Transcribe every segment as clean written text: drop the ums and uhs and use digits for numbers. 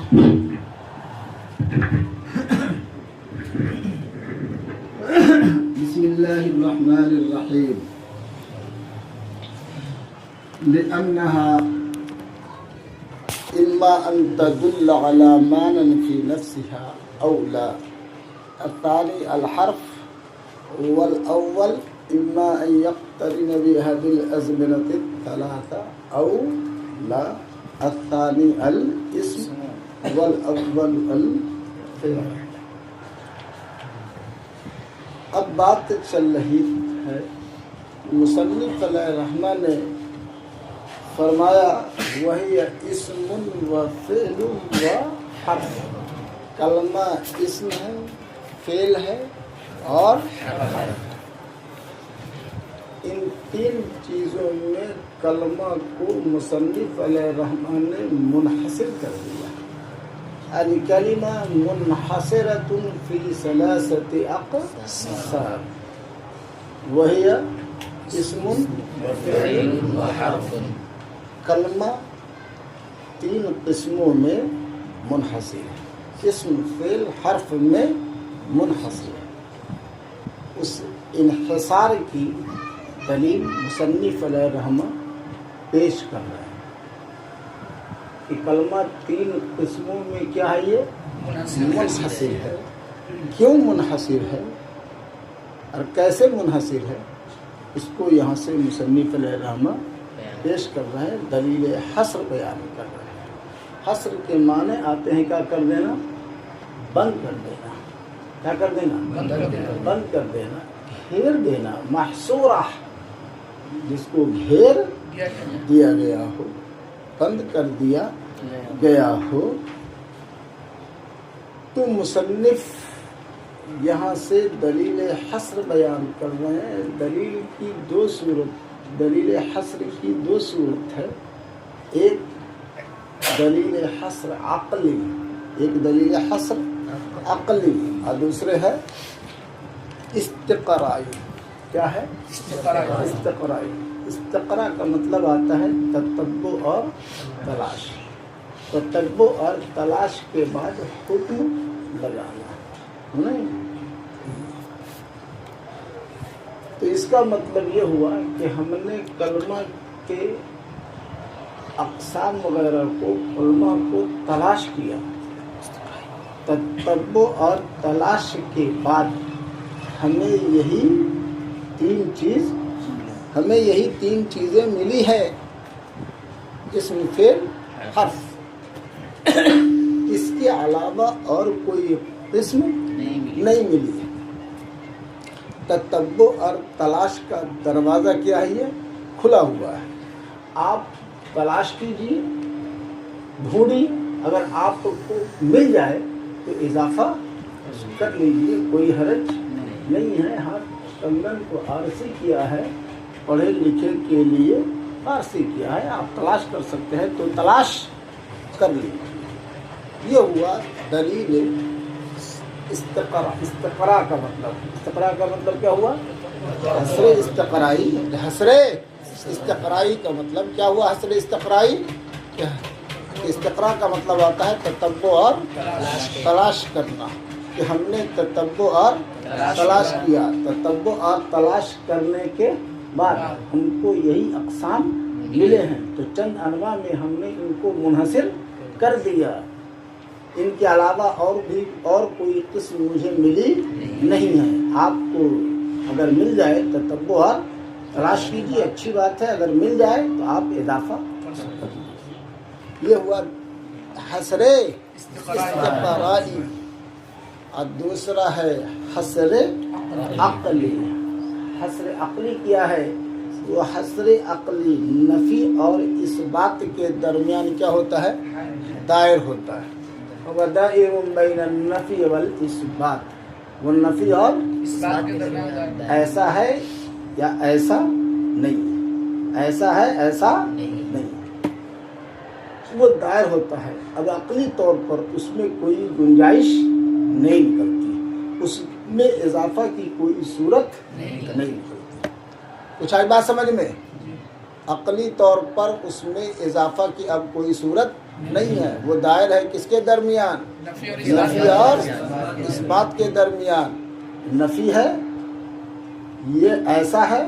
بسم الله الرحمن الرحيم. لأنها إما أن تدل على معنى في نفسها أو لا. الثاني الحرف والأول إما أن يقترن بهذه الأزمنة الثلاثة أو لا. الثاني الاسم والأول الفعل. اب بات چل رہی ہے، مصنف علیہ الرحمن نے فرمایا وہی اسم و فعل و حرف. کلمہ اسم ہے، فعل ہے اور حرف. ان تین چیزوں میں کلمہ کو مصنف علیہ الرحمن نے منحصر کر دیا. الکلمہ منحصرۃ فی ثلاثۃ اقسام وہی اسم وفعل وحرف. کلمہ تین قسموں میں منحصر ہے، اسم فعل حرف میں منحصر ہے. اس انحصار کی دلیل مصنف علیہ الرحمہ پیش کر رہے ہیں کہ کلمہ تین قسموں میں کیا ہے، یہ منحصر ہے. کیوں منحصر ہے اور کیسے منحصر ہے، اس کو یہاں سے مصنف علیہ الرحمہ پیش کر رہے ہیں، دلیل حصر بیان کر رہے ہیں. حصر کے معنی آتے ہیں کیا کر دینا، بند کر دینا. کیا کر دینا، بند کر دینا، گھیر دینا. محصورہ جس کو گھیر دیا گیا ہو، بند کر دیا گیا ہو. تو مصنف یہاں سے دلیل حصر بیان کر رہے ہیں. دلیل کی دو صورت، دلیل حصر کی دو صورت ہے. ایک دلیل حصر عقلی، ایک دلیل حصر عقلی اور دوسرے ہے استقرائی. کیا ہے، استقرائی. استقرا کا مطلب آتا ہے تتبع اور تلاش. تتبع اور تلاش کے بعد حکم لگانا نہیں. تو اس کا مطلب یہ ہوا کہ ہم نے کلمہ کے اقسام وغیرہ کو، کلمہ کو تلاش کیا. تتبع اور تلاش کے بعد ہمیں یہی تین چیزیں ملی ہے، اسم فعل حرف. اس کے علاوہ اور کوئی قسم نہیں ملی ہے. تتبع اور تلاش کا دروازہ کیا ہے، یہ کھلا ہوا ہے. آپ تلاش کیجیے، ڈھونڈیے، اگر آپ کو مل جائے تو اضافہ کر لیجیے، کوئی حرج نہیں ہے. ہاتھ کندن کو آرسی کیا ہے، پڑھے لکھے کے لیے فارسی کیا ہے، آپ تلاش کر سکتے ہیں تو تلاش کر لیجیے. یہ ہوا دلیل استقرا. استقرا کا مطلب کیا ہوا، حصر استقرائی. حصر استقرائی کا مطلب کیا ہوا، حصر استقرائی. استقرا کا مطلب آتا ہے تتبع اور تلاش کرنا، کہ ہم نے تتبع اور تلاش کیا. تتبع اور تلاش کرنے کے بعد ہم کو یہی اقسام ملے ہیں، تو چند انواع میں ہم نے ان کو منحصر کر دیا. ان کے علاوہ اور کوئی قسم مجھے ملی نہیں ہے. آپ کو اگر مل جائے تتبع اور تلاش کیجیے، اچھی بات ہے. اگر مل جائے تو آپ اضافہ کر سکتے ہیں. یہ ہوا حصر استقرائی. اور دوسرا ہے حصر عقلی. حصر عقلی کیا ہے، وہ حصر عقلی نفی اور اثبات کے درمیان کیا ہوتا ہے، دائر ہوتا ہے. ودائر بین النفی والاثبات. وہ نفی اور اثبات کے درمیان ایسا ہے یا ایسا نہیں، ایسا ہے ایسا نہیں، وہ دائر ہوتا ہے. اب عقلی طور پر اس میں کوئی گنجائش نہیں نکلتی، اس میں اضافہ کی کوئی صورت نہیں نکلتی. کچھ آئی بات سمجھ میں؟ عقلی طور پر اس میں اضافہ کی اب کوئی صورت نہیں ہے، وہ دائر ہے کس کے درمیان؟ نفی اور اس بات کے درمیان۔ نفی ہے یہ ایسا ہے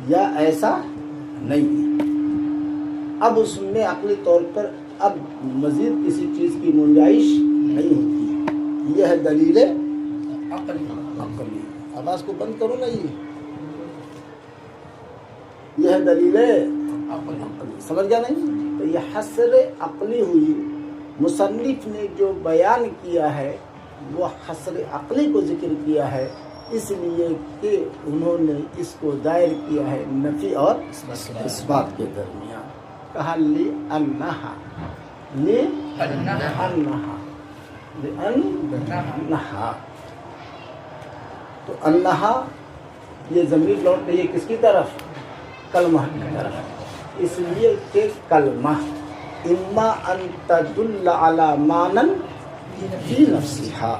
یا ایسا نہیں ہے۔ اب اس میں عقلی طور پر اب مزید کسی چیز کی گنجائش نہیں ہوتی، یہ ہے دلیل عقلی۔ آواز کو بند کرو نا، یہ ہے دلیل عقلی، سمجھ گیا نہیں؟ تو یہ حصر عقلی ہوئی۔ مصنف نے جو بیان کیا ہے وہ حصر عقلی کو ذکر کیا ہے، اس لیے کہ انہوں نے اس کو دائر کیا ہے نفی اور اس بات کے درمیان۔ کہا لی انہا، لی انہا، لی انہا، تو انہا یہ ضمیر لوٹ رہی ہے کس کی طرف؟ کلمہ کی طرف، اس لیے کہ کلمہ اما ان تدل علی معنی فی نفسہا،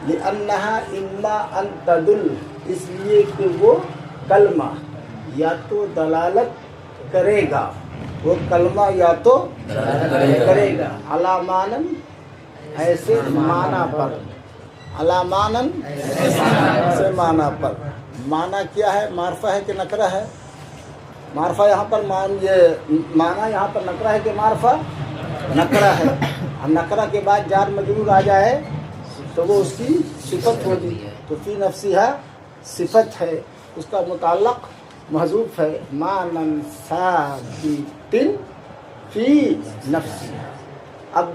لانہا اما ان تدل، اس لیے کہ وہ کلمہ یا تو دلالت کرے گا، وہ کلمہ یا تو کرے گا علی معنی ایسے معنی پر، علی معنی ایسے معنی پر۔ معنی کیا ہے؟ معرفہ ہے کہ نکرہ ہے؟ معرفہ یہاں پر یہ معنی یہاں پر نکرہ ہے کہ معرفہ؟ نکرہ ہے۔ اور نکرہ کے بعد جار مجرور آ جائے تو وہ اس کی صفت ہوگی، تو فی نفسہا صفت ہے، اس کا متعلق محذوف ہے، معنی ثابت فی نفسہا۔ اب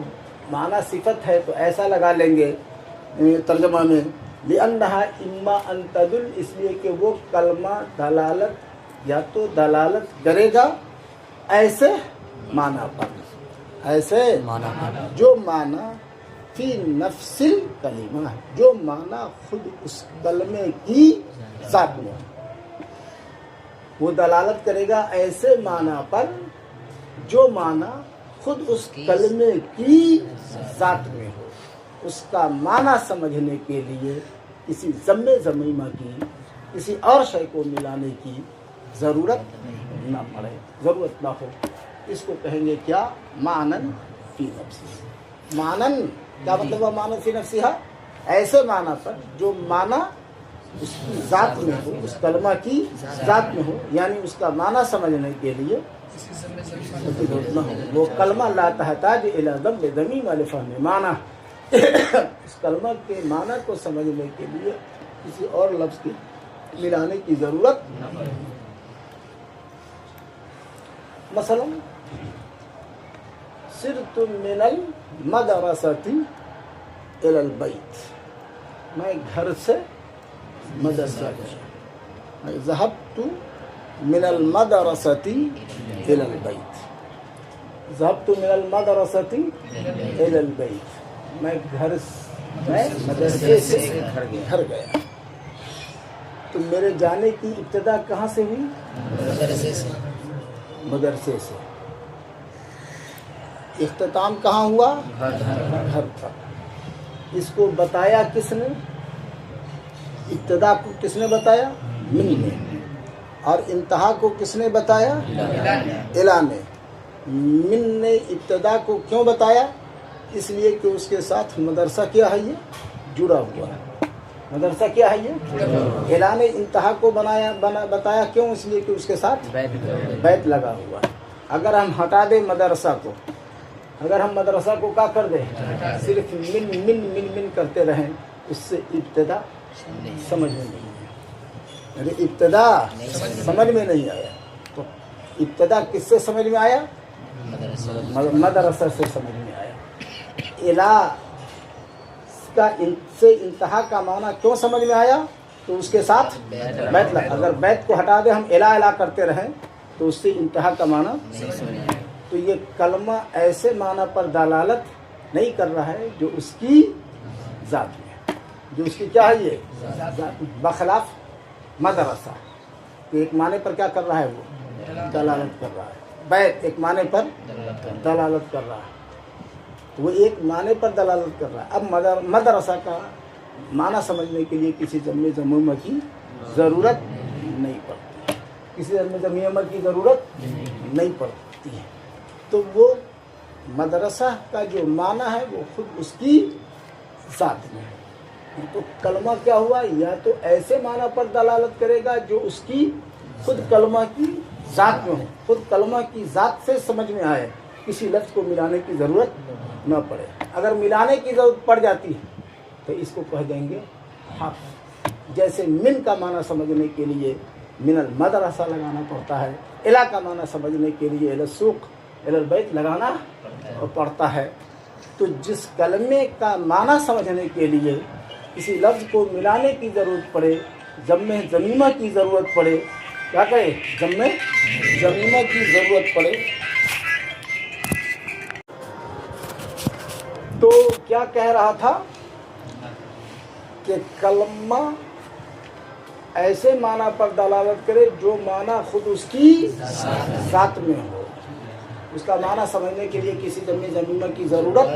معنی صفت ہے تو ایسا لگا لیں گے ترجمہ میں، لأنہا اما ان تدل، اس لیے کہ وہ کلمہ دلالت یا تو دلالت کرے گا ایسے معنی پر، ایسے جو معنی فی نفس الکلمہ ہے، جو معنی خود اس کلمے کی ذات میں، وہ دلالت کرے گا ایسے معنی پر جو معنی خود اس کلمے کی ذات میں ہو۔ اس کا معنی سمجھنے کے لیے کسی ضمے ضمیمہ کی، کسی اور شے کو ملانے کی ضرورت نہ پڑے، ضرورت نہ ہو، اس کو کہیں گے کیا؟ معنی فی نفسہ۔ معنی کیا مطلب ہے؟ معنی فی نفسہ ایسے معنی پر جو معنی اس کی ذات میں ہو، اس کلمہ کی ذات میں ہو، یعنی اس کا معنی سمجھنے کے لیے نہ ہو۔ وہ کلمہ لا تحتاج الی ضم ضمیم لفہم معنی، اس کلمہ کے معنی کو سمجھنے کے لیے کسی اور لفظ کی ملانے کی ضرورت نہ۔ مثلا سرت من المدرسۃ الی البیت، میں گھر سے مدرسہ گیا، ذهبت من المدرسۃ الی البیت، ذهبت من المدرسۃ الی البیت، میں مدرسے سے گھر گیا۔ تو میرے جانے کی ابتدا کہاں سے ہوئی؟ مدرسے سے۔ اختتام کہاں ہوا؟ گھر پر۔ اس کو بتایا کس نے؟ ابتدا کو کس نے بتایا؟ من نے۔ اور انتہا کو کس نے بتایا؟ الا نے۔ من نے ابتدا کو کیوں بتایا؟ اس لیے کہ اس کے ساتھ مدرسہ کیا ہے؟ یہ جڑا ہوا ہے۔ مدرسہ کیا ہے؟ یہ الا نے انتہا کو بتایا کیوں؟ اس لیے کہ اس کے ساتھ بیت لگا ہوا ہے۔ اگر ہم ہٹا دیں مدرسہ کو، اگر ہم مدرسہ کو کیا کر دیں؟ صرف من من من من کرتے رہیں، اس سے ابتدا سمجھ میں نہیں آیا۔ ارے ابتدا سمجھ میں نہیں آیا، تو ابتدا کس سے سمجھ میں آیا؟ مدرسہ سے سمجھ میں آیا۔ الا کا سے انتہا کا معنی کیوں سمجھ میں آیا؟ تو اس کے ساتھ بیت لگا۔ اگر بیت کو ہٹا دیں، ہم الا الا کرتے رہیں، تو اس سے انتہا کا معنی۔ تو یہ کلمہ ایسے معنی پر دلالت نہیں کر رہا ہے جو اس کی ذات میں ہے، جو اس کی کیا ہے؟ یہ بخلاف مدرسہ، کہ ایک معنی پر کیا کر رہا ہے؟ وہ دلالت کر رہا ہے۔ بیت ایک معنی پر دلالت کر رہا ہے، وہ ایک معنی پر دلالت کر رہا ہے۔ اب مدرسہ کا معنی سمجھنے کے لیے کسی ضمیر ضمیمہ کی ضرورت نہیں پڑتی، کسی ضمیر ضمیمہ کی ضرورت نہیں پڑتی ہے۔ تو وہ मदरसा का जो माना है वो खुद उसकी ज़ात में है। तो कलमा क्या हुआ, या तो ऐसे माना पर दलालत करेगा जो उसकी खुद कलमा की ज़ात में हो, खुद कलमा की ज़ात से समझ में आए, किसी लफ्ज़ को मिलाने की ज़रूरत न पड़े। अगर मिलाने की ज़रूरत पड़ जाती है तो इसको कह देंगे हर्फ। जैसे मिन का माना समझने के लिए मिनल मदरसा लगाना पड़ता है, इला का माना समझने के लिए इलल सूक इलल बैत लगाना पड़ता है। तो जिस कलमे का माना समझने के लिए किसी लफ्ज़ को मिलाने की ज़रूरत पड़े, जम्मे ज़मीमा की ज़रूरत पड़े, क्या कहे, जम्मे ज़मीमा की ज़रूरत पड़े, तो क्या कह रहा था कि कलमा ऐसे माना पर दलालत करे जो माना खुद उसकी ज़ात में हो, उसका माना समझने के लिए किसी जम्मे ज़मीमा की ज़रूरत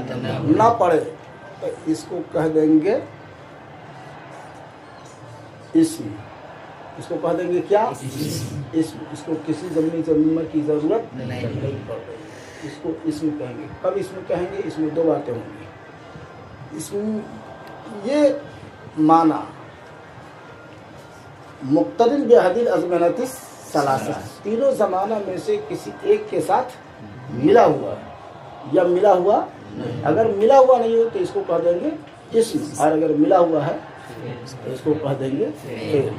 ना पड़े, तो इसको कह देंगे इस्म। इसको कह देंगे क्या, इस्म। इसको किसी जम्मे ज़मीमा की ज़रूरत नहीं पड़ रही, इसको इस्म कहेंगे। कब इस्म कहेंगे, इसमें दो बातें होंगी। इसमें ये माना मुक्तदिन बिहदिल अज़मनतिस सलासा, तीनों ज़माना में से किसी एक के साथ मिला हुआ है या मिला हुआ, अगर मिला हुआ नहीं हो तो इसको कह देंगे इस्म, और अगर मिला हुआ है तो इसको कह देंगे फ़ेल।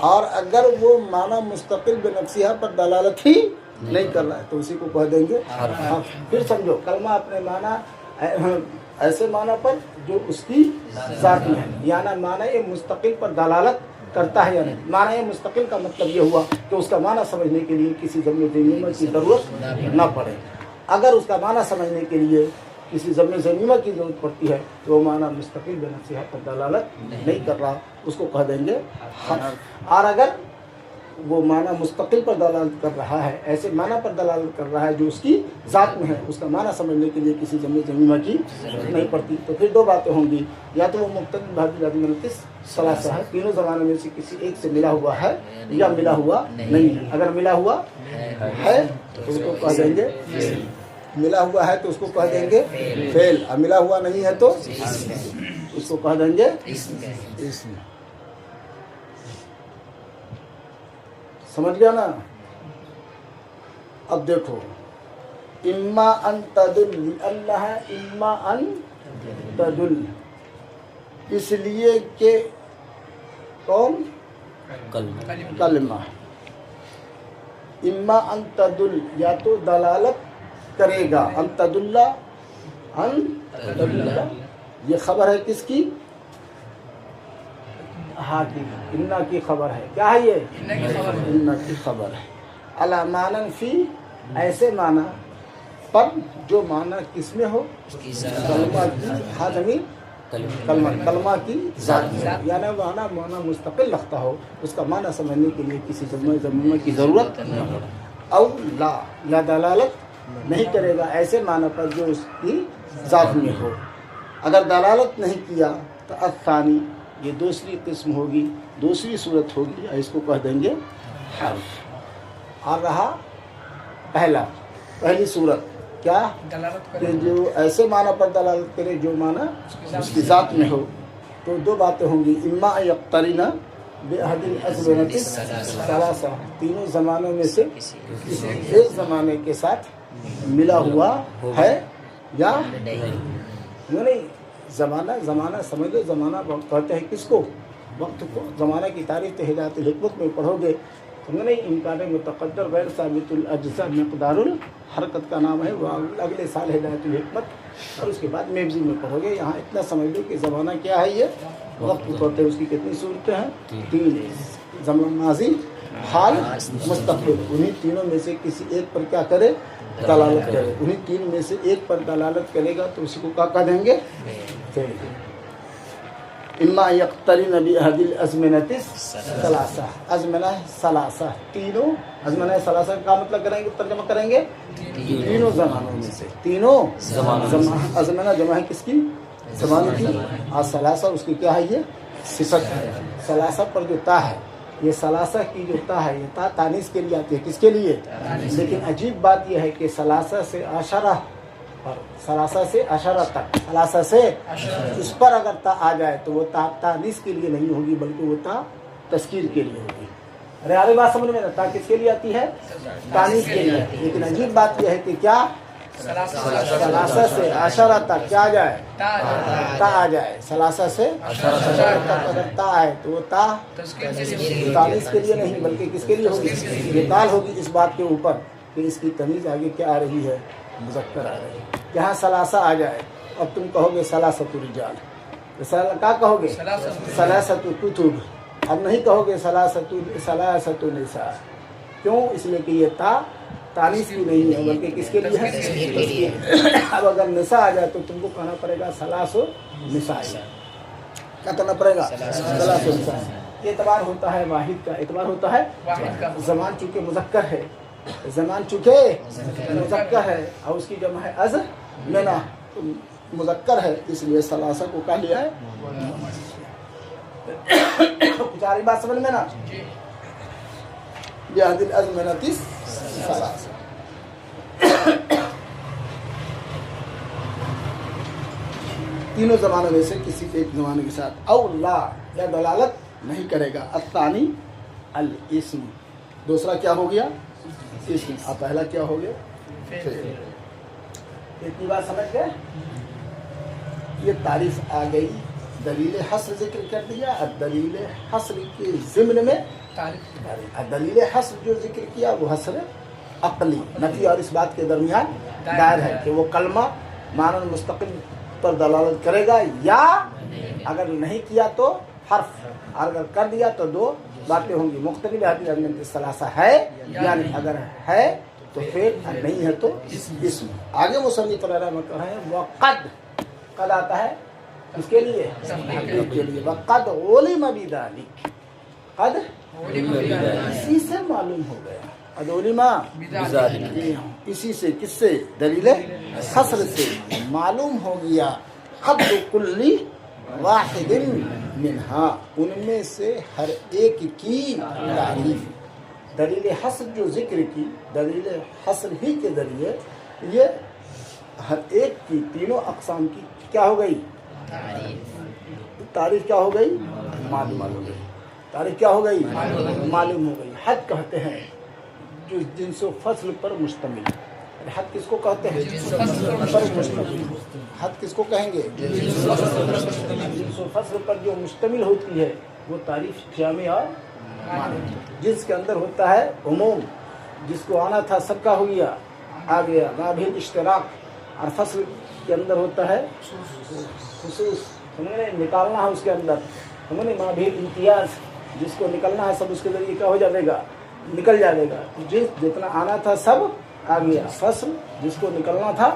और अगर वो माना मुस्तकिल बेनफ्सिहा पर दलालत ही नहीं कर रहा है तो उसी को कह देंगे हर्फ। फिर समझो, कलमा अपने माना ऐसे माना पर जो उसकी ज़ात में है, यानी माना ये मुस्तकिल पर दलालत करता है या नहीं। माना ये मुस्तकिल का मतलब ये हुआ कि उसका माना समझने के लिए किसी जम्मे ज़मीमा की ज़रूरत ना पड़े। अगर उसका माना समझने के लिए किसी जम्मे ज़मीमा की ज़रूरत पड़ती है तो वो माना मुस्तकिल बेनफ्सिहा पर दलालत नहीं कर रहा, उसको कह देंगे हर्फ। और अगर वो माना मुस्तकिल पर दलालत कर रहा है, ऐसे माना पर दलालत कर रहा है जो उसकी ज़ात में है, उसका माना समझने के लिए किसी जम्मे ज़मीमा की नहीं पड़ती, तो फिर दो बातें होंगी। या तो वो मुक्तदिन बिहदिल अज़मनतिस सलासा है, तीनों ज़माने में से किसी एक से मिला हुआ है या मिला हुआ नहीं है। अगर मिला हुआ है तो उसको कह देंगे, मिला हुआ है तो उसको कह देंगे फेल, और मिला हुआ नहीं है तो उसको कह देंगे इस्म। समझ गया ना। अब देखो, इम्मा अन तदुल, अल्लाह है इम्मा अन तदुल, इसलिए कि कौन, कलमा। इम्मा अन तदुल, या तो दलालत करेगा, अन तदुल्ला, अन तदुल्ला, ये खबर है किसकी, हाँ की, इन्ना की खबर है। क्या है ये, इन्ना की खबर है। अला मानन फी, ऐसे माना पर जो माना किसमें हो, कलमा की, हाँ जमीन कलमा की ज़ात में, यानी माना मुस्तकिल रखता हो, उसका माना समझने के लिए किसी ज़मीमा की ज़रूरत न हो। औ ला, या दलालत नहीं करेगा ऐसे माना पर जो उसकी ज़ात में हो। अगर दलालत नहीं किया तो असानी, ये दूसरी किस्म होगी, दूसरी सूरत होगी, इसको कह देंगे हर्फ। और रहा पहली सूरत क्या, कि जो ऐसे माना पर दलालत करे जो माना उसकी ज़ात में हो। तो दो बातें होंगी, इम्मा यक़्तरिना बिअहदिल अज़मनतिस सलासा, तीनों ज़मानों में से एक ज़माने के साथ मिला हुआ है या नहीं। ज़माना समझ लो, ज़माना कहते हैं किसको, वक्त को। ज़माना की तारीफ़ हिदायतुल हिकमत में पढ़ोगे तो नहीं, इम्कान मुतक़द्दर गैर साबितुल अज्ज़ा मिक़दारुल हरकत का नाम है, वह अगले साल हिदायतुल हिकमत, और उसके बाद मेबजी में पढ़ोगे। यहाँ इतना समझ लो कि ज़माना क्या है, ये वक्त कहते हैं। उसकी कितनी सूरतें हैं, तीन, ज़मान, माज़ी, हाल, मुस्तक़बिल। उन्हीं तीनों में से किसी एक पर क्या करे, दलालत करे। उन्हीं तीन में से एक पर दलालत करेगा तो उसी को क्या कह देंगे, इम्मा यक़्तरिन बिअहदिल अज़मनतिस सलासा, अज़मना सलासा, तीनों, अज़मना सलासा का मतलब करेंगे, तर्जुमा करेंगे तीनों ज़मानों में से, तीनों ज़माना। अज़मना जमा है किसकी, ज़माने की, और सलासा उसकी क्या है, ये सिफत है। सलासा पर जो ता है, ये सलासा की जो ता है, ये ता तानीस के लिए आती है, किसके लिए। लेकिन अजीब बात यह है कि सलासा से आशरा और सलासा से अशरा तक, सलासा से इस पर अगर ता आ जाए तो वो तानीस के लिए नहीं होगी बल्कि वो ता तस्कीर के लिए होगी। अरे आगे बात समझ में ना, ता किसके लिए आती है? तानीस के लिए। लेकिन अजीब बात यह है कि क्या सलासा से अशरा तक क्या आ जाए? ता आ जाए। सलासा से अशरा तक अगर ता आए तो वो ता तानीस के लिए नहीं बल्कि किसके लिए होगी? बेताल होगी इस बात के ऊपर कि इसकी तमीज आगे क्या आ रही है? मुज़क्कर आ रही है। यहाँ सलासा आ जाए अब तुम कहोगे सलासतु रिजाल, क्या कहोगे? सलासतु कुतुब। अब नहीं कहोगे सलासतु निसा। क्यों? इसलिए कि ये ता तानीस भी नहीं है बल्कि किसके लिए है? अब अगर निसा आ जाए तो तुमको कहना पड़ेगा सलासो निसा। क्या करना पड़ेगा? सलासो निसा। एतबार होता है वाहिद का, एतबार होता है ज़मान चूँकि मुज़क्कर है, ज़मान चूँकि मुज़क्कर है और उसकी जमा है अज़ मेना, तो मुज़क्कर है इसलिए सलासा को कहा लिया है। कुछ आ रही बात समझ में ना? यहदिल अज़मनतिस सलासा। तीनों ज़मानों में से किसी एक ज़माने के साथ औला या दलालत नहीं करेगा। अत्तानी अल इस्म, दूसरा क्या हो गया? इस्म। अब पहला क्या हो गया? इतनी बात समझ गए? ये तारीफ आ गई, दलील हस्र जिक्र कर दिया। अब दलील हस्र के ज़िम्न में तारीफ, दलील हस्र जो जिक्र किया वो हस्र अक़ली, नफी और इस बात के दरमियान दायर है कि वो कलमा मानन मुस्तकिल पर दलालत करेगा या अगर नहीं किया तो हर्फ, अगर कर दिया तो दो बातें होंगी। मुख्तलिफ हदीस सलासा है यानी अगर है तो फिर, नहीं है तो इसम। आगे मुसन्निफ में कहा है वक़द, कद आता है किसके लिए? के लिए। वक़द उलिम बिज़ालिक, कद इसी से मालूम हो गया। कद उलिमा बिज़ालिक, इसी से, किससे? दलील हस्र से मालूम हो गया। हद कुल्ली वाहिदिन मिनहा, उनमें से हर एक की तारीफ। दलील हस्र जो जिक्र की, दलील हस्र ही के जरिए ये हर एक की, तीनों अक़साम की क्या हो गई? तारीफ क्या हो गई? मालूम हो गई। तारीफ क्या हो गई? मालूम हो गई। हद कहते हैं जो जिनसो फसल पर मुश्तमिल। हद किसको कहते हैं? पर मुश्तमिल। हद किसको कहेंगे? जिनसो फसल पर जो मुश्तमिल होती है वो तारीफ जामे और माने। जिसके अंदर होता है उमूम, जिसको आना था सबका हो गया, आ गया। माभिल इश्तराक, और फसल के अंदर होता है खुसूस, हमने निकालना है उसके अंदर, हमने माभिल इम्तियाज, जिसको निकलना है सब उसके जरिए क्या हो जाएगा? निकल जाएगा। जितना आना था सब आ गया। फसल जिसको निकलना था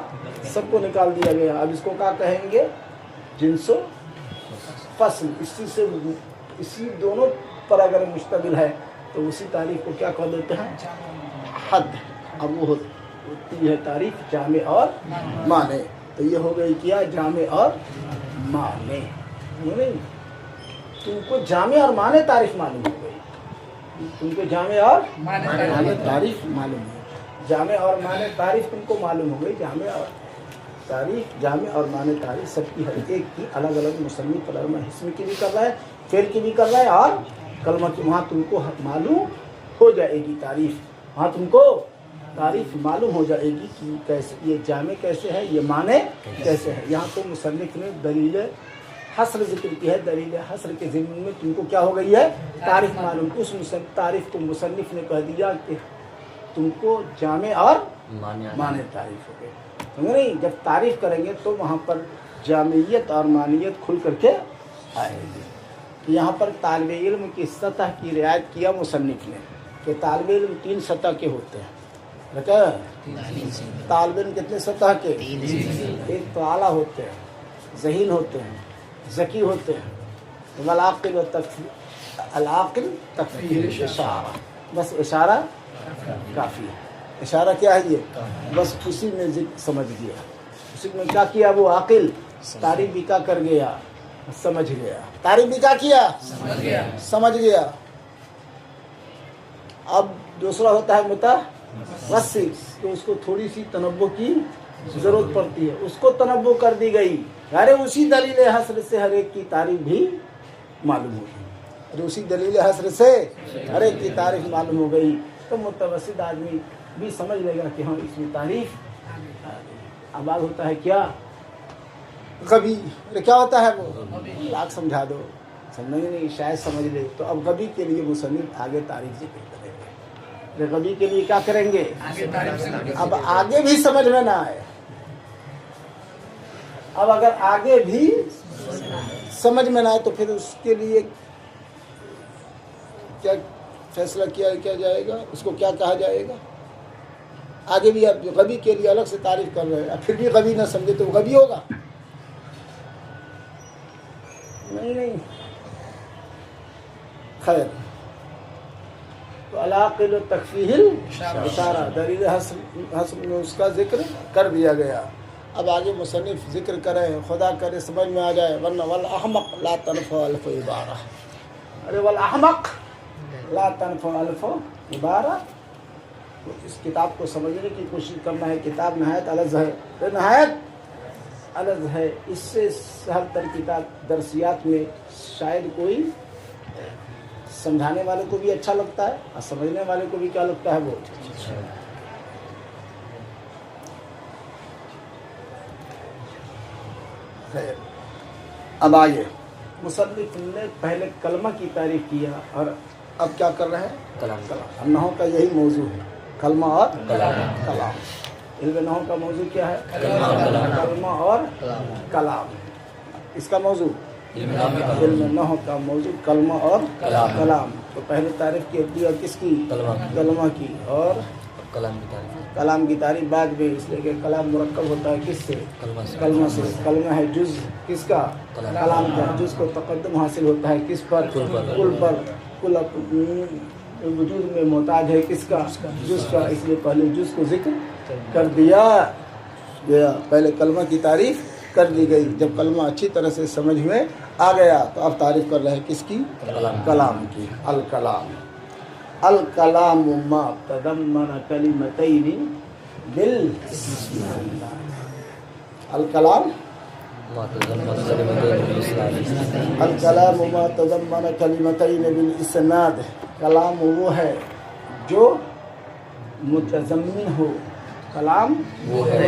सबको निकाल दिया गया। अब इसको क्या कहेंगे? जिनसो फसल। इसी से, इसी दोनों पर अगर मुश्तमिल है तो उसी तारीफ को क्या कह देते हैं? हद। अब वो होती है तारीफ जामे और माने। तो ये हो गई क्या? जामे और माने। नहीं, तुमको जामे और माने तारीफ मालूम हो गई, तुमको जामे और माने तारीफ मालूम है। जामे और माने तारीफ तुमको मालूम हो गई। जामे और तारीफ, जामे और माने तारीफ सबकी हर एक की अलग अलग मुसन्निफ हिस्म की भी कर रहा है, फेर की भी कर रहा है और कलमा की। वहाँ तुमको मालूम हो जाएगी तारीफ, वहाँ तुमको तारीफ मालूम हो जाएगी कि कैसे ये जामे कैसे है, ये माने कैसे है। यहाँ तो मुसन्निफ ने दलील हस्र जिक्र की है। दलील हस्र के ज़िम्न में तुमको क्या हो गई है? तारीफ मालूम। उस तारीफ को मुसन्निफ ने कह दिया कि तुमको जामे और माने तारीफ हो गई। समझ नहीं? जब तारीफ करेंगे तो वहाँ पर जामियत और मानियत खुल करके आएगी। यहाँ पर तालिबे इल्म की सतह की रियायत किया मुसन्निफ ने कि तालिबे इल्म 3 सतह के होते हैं। बता तालिबे इल्म कितने सतह के? एक तो आला होते हैं, ज़हीन होते हैं, ज़की होते हैं। वलाक़िल व तकफ़ी, अलाक़िल तकफ़ी इशारा, बस इशारा काफ़ी है। इशारा क्या है? ये बस उसी में जिक्र समझ गया, उसी में क्या किया? वो आकिल तारीफ भी क्या कर गया? समझ गया। तारीफ भी क्या किया? समझ गया। अब दूसरा होता है मुतवस्सित, तो उसको थोड़ी सी तनव्वुह की ज़रूरत पड़ती है, उसको तनब्बु कर दी गई। अरे उसी दलील हस्र से हर एक की तारीफ भी मालूम होगी, अरे उसी दलील हस्र से हर एक की तारीफ मालूम हो गई, तो मुतवस्सित आदमी भी समझ लेगा कि हाँ इसमें तारीफ। अब बात होता है क्या कभी, अरे क्या होता है वो लाख समझा दो, समझेंगे नहीं, शायद समझ ले। तो अब कभी के लिए मुसन्निफ आगे तारीफ जिक्र करेंगे। कभी के लिए क्या करेंगे? अब आगे भी समझ में ना आए, अब अगर आगे भी समझ में ना आए तो फिर उसके लिए क्या फैसला किया जाएगा, उसको क्या कहा जाएगा? आगे भी आप गबी के लिए अलग से तारीफ कर रहे हैं, फिर भी गबी ना समझे तो गबी होगा? नहीं। खैर, तो अलाक़िल तकफ़ीहिल इशारा दलील हस्र में उसका जिक्र कर दिया गया। अब आगे मुसन्निफ जिक्र करें, खुदा करे समझ में आ जाए, वरना वल अहमक ला तनफ़अ अल्फ़ इबारा। अरे वल अहमक ला तनफ़अ अल्फ़ इबारा। तो इस किताब को समझने की कोशिश करना है। किताब नहायत अलग है, तो नहायत अलग है। इससे हर तर किताब दरसियात में शायद कोई समझाने वाले को भी अच्छा लगता है और समझने वाले को भी क्या लगता है वो। अब आइए, मुसन्निफ ने पहले कलमा की तारीफ किया और अब क्या कर रहे हैं? कलाम। नहू का यही मौजू है, कलमा और कलाम। इल्म नहू का मौजू क्या है? कलमा और कलाम। इसका मौजू इल्म नहू का मौजू कलमा और कलाम। तो पहले तारीफ की किसकी? कलमा की, और कलाम की तारीफ बाद में, इसलिए कि कलाम मुरक्कब होता है किससे? कलमा से। कलमा है जुज़ किसका? कलाम का। जुज़ को तक़द्दुम हासिल होता है किस पर? कुल पर। कुल वजूद में मोहताज है किसका? जुज़ का, इसलिए पहले जुज़ को जिक्र कर दिया गया, पहले कलमा की तारीफ कर दी गई। जब कलमा अच्छी तरह से समझ में आ गया तो अब तारीफ कर रहे हैं किसकी? कलाम की। अल कलाम, अल कलाम मा तदम्मन कलिमतैनि बिल अल कलाम अल कलाम मा तदम्मन कलिमतैनि बिल इस्नाद। कलाम वो है जो मुतज़म्मिन हो, कलाम वो है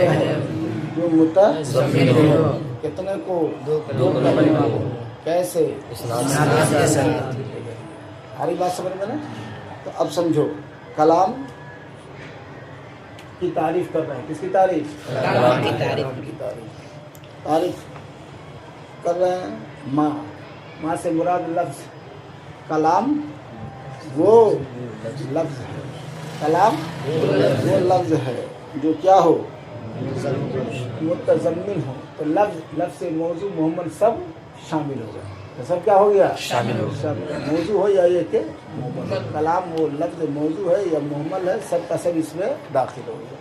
जो मुतज़म्मिन हो। कितने को? दो कलिमा को। कैसे? हमारी बात समझ में ना? तो अब समझो, कलाम की तारीफ कर रहे हैं। किसकी तारीफ? कलाम की तारीफ कर रहे हैं। माँ से मुराद लफ्ज़, कलाम वो लफ्ज़ है, कलाम वो लफ्ज़ है जो क्या हो? मुतज़म्मिन हो। तो लफ्ज़ से मौजू मोहम्मद सब शामिल हो गया। तो सब क्या हो गया? शामिल हो। सब मौजू हो या ये के कलाम वो लफ्ज़ मौजू है या मोहम्मद है, सब का सब इसमें दाखिल हो गया।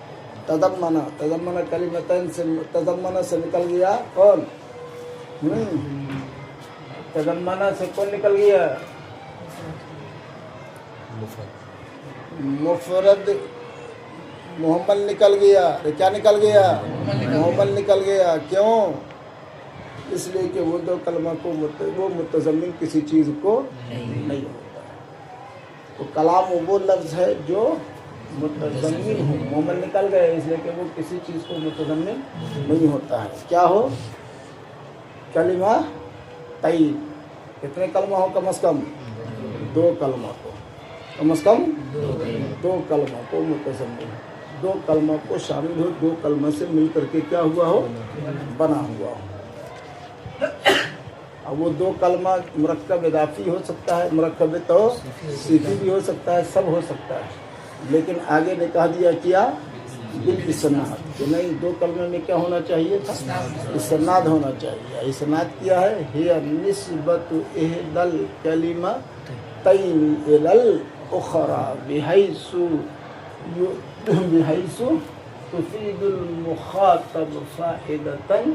तज़म्मना कलिमतैन से, तज़म्मना से निकल गया कौन? तज़म्मना से कौन निकल गया? मुफरद मोहम्मद निकल गया। क्या निकल गया? मोहम्मद निकल गया। क्यों? इसलिए कि वो दो कलमा को वो मुतज़म्मिन किसी चीज़ को नहीं होता है। तो कलाम वो लफ्ज़ है जो मुतज़म्मिन हो। मोहम्मद निकल गए इसलिए कि वो किसी चीज़ को मुतज़म्मिन नहीं होता है। क्या हो? कलिमा तैन। कितने कलमा हो? कम से कम दो कलमा को, कम से कम दो कलमा को मुतज़म्मिन, दो कलमा को शामिल हो, दो कलमा से मिल करके क्या हुआ हो? बना हुआ हो। अब वो दो कलमा मुरक्कब इदाफ़ी हो सकता है, मुरक्कब तौसीफ़ी भी हो सकता है, सब हो सकता है। लेकिन आगे ने कह दिया क्या? बिल इस्नाद, कि नहीं, दो कलमे में क्या होना चाहिए था? इस्नाद होना चाहिए। इस्नाद क्या है? हिया निस्बतु इहदल कलिमतैन इलल उखरा बिहैसु तुफीदुल मुखातब फ़ाइदतन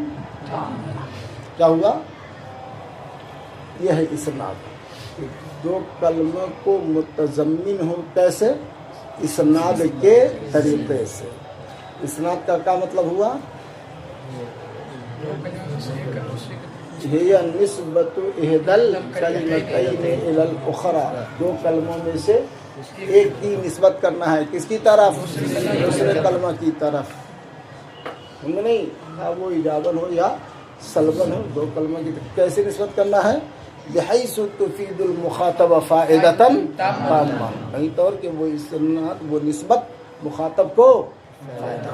ताम्मा। क्या हुआ? यह है इस्नाद। दो कलमों को मुतज़म्मिन हो कैसे? इस्नाद के तरीक़े से। اسناد کا کیا مطلب ہوا؟ ہی نسبت احدل کلمتین الی الاخری، دو کلموں میں سے ایک کی نسبت کرنا ہے کس کی طرف؟ دوسرے کلمہ کی طرف. نہیں وہ ایجابن ہو یا سلبن ہو، دو کلمہ کی طرف کیسے نسبت کرنا ہے؟ بحیث تفید المخاطب فائدۃ تامہ، کہیں طور کہ وہ اسناد وہ نسبت مخاطب کو فائدہ،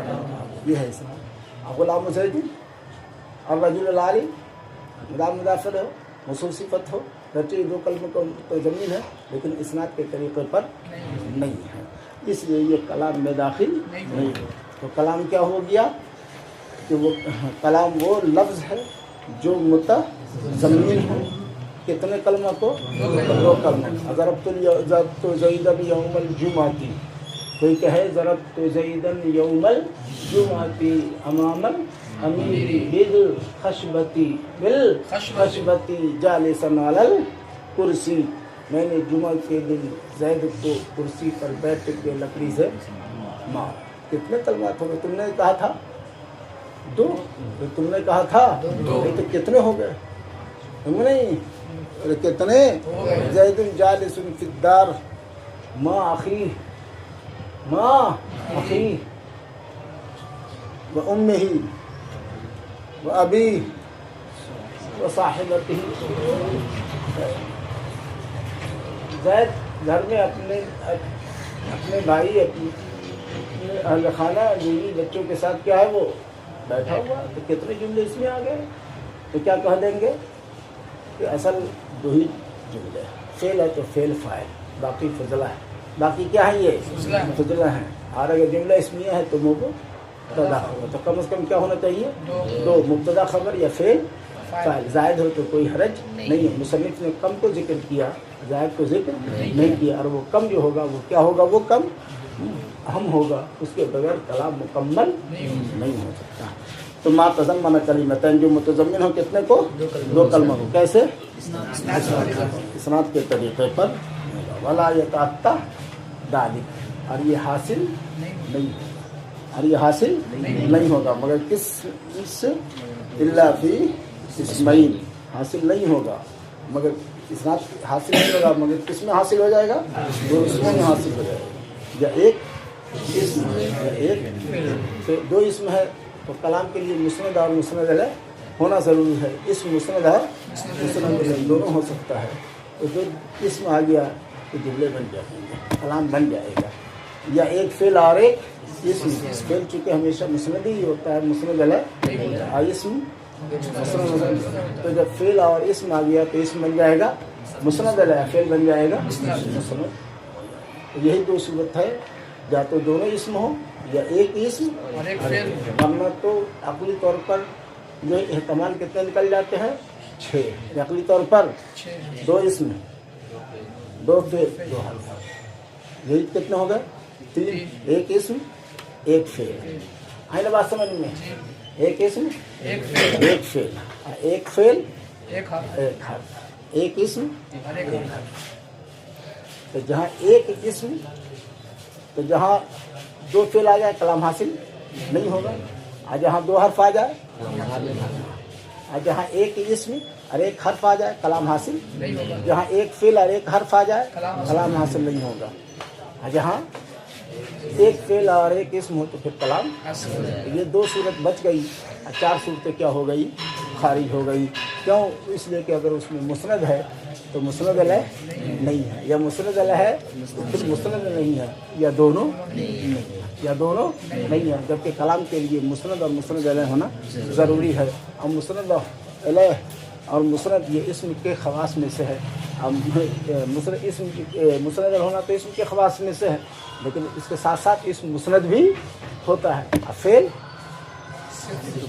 یہ ہے اسناد. غلام زید الرجل العالم، غلام مدافع ہو، موصول صفت ہو، گرچہ دو کلموں کا متضمن ہے لیکن اسناد کے طریقے پر نہیں ہے، اس لیے یہ کلام میں داخل نہیں ہے. تو کلام کیا ہو گیا کہ وہ کلام وہ لفظ ہے جو متضمن ہو کتنے کلمہ کو؟ دو کلمہ. ضربت زیدا یوم الجمعہ، کوئی کہے ضربت زیدا یوم الجمعہ امام امیری بالخشبتی جالسا علی الکرسی، میں نے جمعہ کے دن زید کو کرسی پر بیٹھ کے لکڑی سے مار. کتنے کلمات ہو گئے؟ تم نے کہا تھا دو، تم نے کہا تھا دو، تو کتنے ہو گئے؟ تم نہیں کتنے؟ زید جالس فی الدار ما اخی و امہ و ابی و صاحبتہ. زید گھر میں اپنے بھائی اپنے اہل خانہ بیوی بچوں کے ساتھ کیا ہے وہ بیٹھا ہوا. تو کتنے جملے اس میں آ گئے؟ تو کیا کہہ دیں گے کہ اصل دو ہی جملے ہیں، فعل ہے تو فعل فاعل، باقی فضلہ ہے. باقی کیا ہے؟ یہ فضلہ ہے. اور اگر جملہ اسمیہ ہے تو مبتدا ہوگا، تو کم از کم کیا ہونا چاہیے؟ دو، مبتدا خبر یا فعل فاعل. زائد ہو تو کوئی حرج نہیں ہے. مصنف نے کم کو ذکر کیا، زائد کو ذکر نہیں کیا. اور وہ کم جو ہوگا وہ کیا ہوگا؟ وہ کم اہم ہوگا، اس کے بغیر کلام مکمل نہیں ہو سکتا. تو ما تضمن کلمتین، جو متضمن ہو کتنے کو؟ دو کلمہ کو. کیسے؟ اسناد کے طریقے پر. ولا یتعطا ذالک، اور یہ حاصل نہیں ہوگا، اور یہ حاصل نہیں ہوگا مگر کس سے؟ الا فی اسمین، حاصل نہیں ہوگا مگر اسناد حاصل نہیں ہوگا مگر کس میں حاصل ہو جائے گا؟ دو اسموں میں حاصل ہو جائے گا. یا ایک اسم یا ایک دو اسم ہے تو کلام کے لیے مسند اور مسند علیہ ہونا ضروری ہے. اسم مسند اور مسند علیہ دونوں ہو سکتا ہے. تو جو اسم آ گیا تو جملے بن جائیں گے، کلام بن جائے گا. یا ایک فعل اور ایک اسم. فعل چونکہ ہمیشہ مسند ہی ہوتا ہے، مسند علیہ، اور اسم مسند. تو جب فعل اور اسم آ گیا تو اسم بن جائے گا مسند علیہ، فعل بن جائے گا مسند. یہی دو صورت ہے، یا تو دونوں اسم ہو یا ایک اسم اور ایک فعل. ورنہ تو عقلی طور پر جو احتمال کتنے نکل جاتے ہیں؟ 6. عقلی طور پر دو اسم، دو فعل، دو حرف، یہی کتنے ہو گئے؟ 3. ایک اسم ایک فعل. ہے نا بات سمجھ میں؟ ایک اسم ایک فعل، ایک فعل ایک حرف، ایک اسم ایک حرف. تو جہاں ایک اسم، تو جہاں دو فعل آ جائے کلام حاصل نہیں ہوگا، اور جہاں دو حرف آ جائے، اور جہاں ایک اسم اور ایک حرف آ جائے کلام حاصل نہیں ہوگا. جہاں ایک فعل اور ایک حرف آ جائے کلام حاصل نہیں ہوگا. اور جہاں ایک فعل اور ایک اسم ہو تو پھر کلام حاصل ہو جائے. یہ دو صورت بچ گئی، اور 4 صورتیں کیا ہو گئی؟ خارج ہو گئی. کیوں؟ اس لیے کہ اگر اس میں مسند ہے تو مسند علیہ نہیں ہے، یا مسند علیہ ہے تو پھر مسند نہیں ہے، یا دونوں نہیں ہے، یا دونوں نہیں ہے. جبکہ کلام کے لیے مسند اور مسند علیہ ہونا ضروری ہے. اور مسند علیہ اور مسند یہ اسم کے خواص میں سے ہے. مسند علیہ ہونا تو اسم کے خواص میں سے ہے، لیکن اس کے ساتھ ساتھ اسم مسند بھی ہوتا ہے، فعل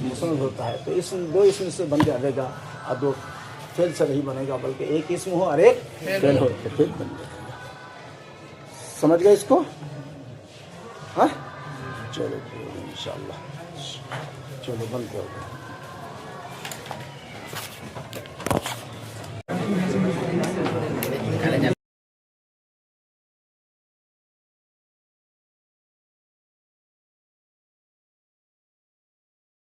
مسند ہوتا ہے. تو اسم دو اسم سے بن جائے گا، اور دو فعل سے نہیں بنے گا، بلکہ ایک اسم ہو اور ایک فعل ہو تو فعل بن جائے گا. سمجھ گئے اس کو؟ ہاں چلو انشاءاللہ، چلو بند کر دو.